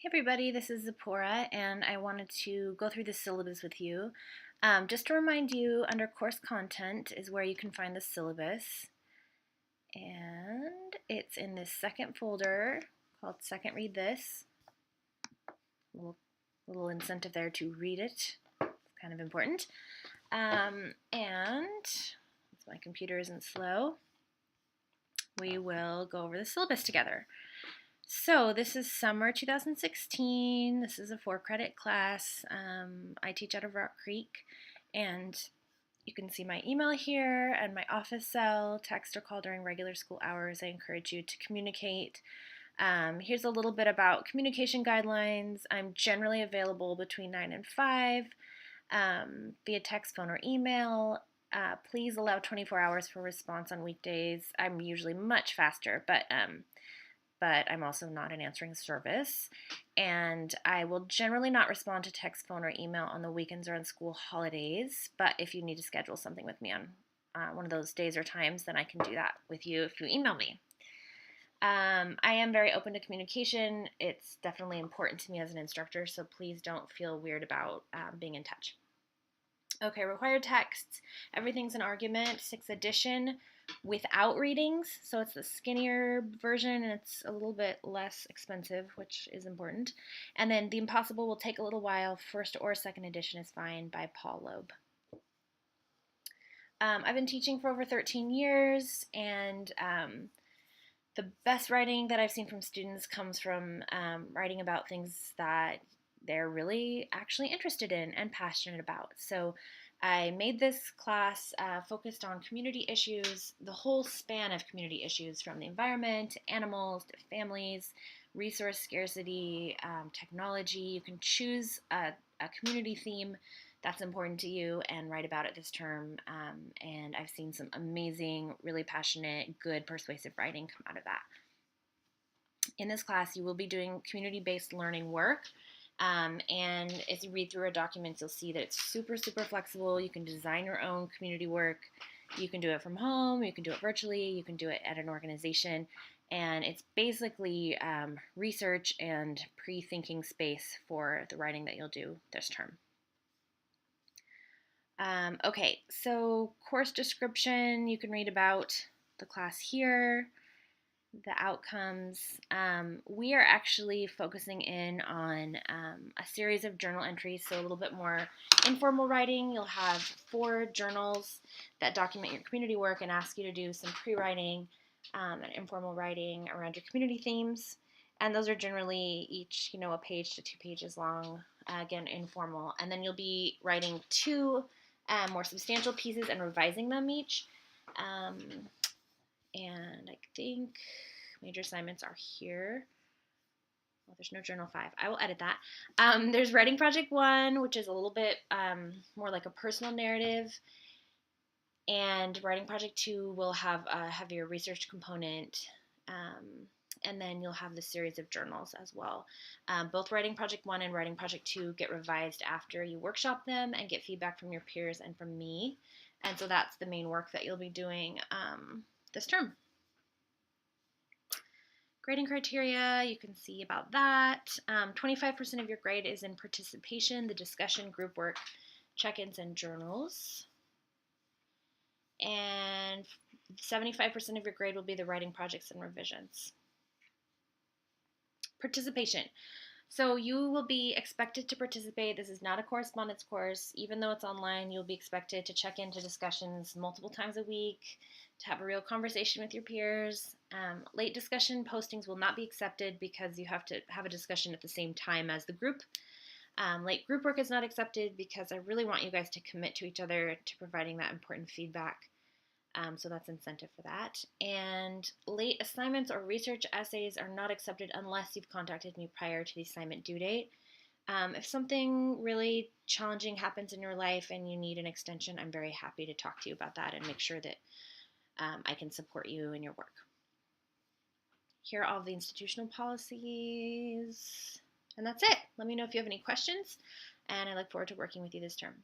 Hey everybody, this is Zipporah, and I wanted to go through the syllabus with you. Just to remind you, under course content is where you can find the syllabus, and it's in this second folder called Second Read This. Little incentive there to read it. It's kind of important. And as my computer isn't slow, we will go over the syllabus together. So this is summer 2016. This is a 4-credit class. I teach out of Rock Creek, and you can see my email here and my office cell. Text or call during regular school hours. I encourage you to communicate. Here's a little bit about communication guidelines. I'm generally available between 9 and 5 via text, phone, or email. Please allow 24 hours for response on weekdays. I'm usually much faster, but I'm also not an answering service, and I will generally not respond to text, phone, or email on the weekends or on school holidays, but if you need to schedule something with me on one of those days or times, then I can do that with you if you email me. I am very open to communication. It's definitely important to me as an instructor, so please don't feel weird about being in touch. Okay, required texts. Everything's an argument, 6th edition, without readings, so it's the skinnier version and it's a little bit less expensive, which is important. And then The Impossible Will Take a Little While, 1st or 2nd edition is fine, by Paul Loeb. I've been teaching for over 13 years, and the best writing that I've seen from students comes from writing about things that they're really actually interested in and passionate about. So I made this class focused on community issues, the whole span of community issues, from the environment to animals to families, resource scarcity, technology. You can choose a community theme that's important to you and write about it this term. And I've seen some amazing, really passionate, good, persuasive writing come out of that. In this class, you will be doing community-based learning work. And as you read through our documents, you'll see that it's super, super flexible. You can design your own community work. You can do it from home. You can do it virtually. You can do it at an organization. And it's basically research and pre-thinking space for the writing that you'll do this term. Okay, so course description, you can read about the class here. The outcomes. We are actually focusing in on a series of journal entries, so a little bit more informal writing. You'll have 4 journals that document your community work and ask you to do some pre-writing and informal writing around your community themes. And those are generally each, a page to 2 pages long, again, informal. And then you'll be writing 2 more substantial pieces and revising them each. And I think major assignments are here. Well, there's no journal 5. I will edit that. There's writing project 1, which is a little bit more like a personal narrative. And writing project 2 will have a heavier research component. And then you'll have the series of journals as well. Both writing project 1 and writing project 2 get revised after you workshop them and get feedback from your peers and from me. And so that's the main work that you'll be doing this term. Grading criteria, you can see about that. 25% of your grade is in participation, the discussion, group work, check-ins, and journals. And 75% of your grade will be the writing projects and revisions. Participation. So you will be expected to participate. This is not a correspondence course. Even though it's online, you'll be expected to check into discussions multiple times a week, to have a real conversation with your peers. Late discussion postings will not be accepted because you have to have a discussion at the same time as the group. Late group work is not accepted because I really want you guys to commit to each other to providing that important feedback. So that's incentive for that. And late assignments or research essays are not accepted unless you've contacted me prior to the assignment due date. If something really challenging happens in your life and you need an extension, I'm very happy to talk to you about that and make sure that I can support you in your work. Here are all the institutional policies, and that's it. Let me know if you have any questions, and I look forward to working with you this term.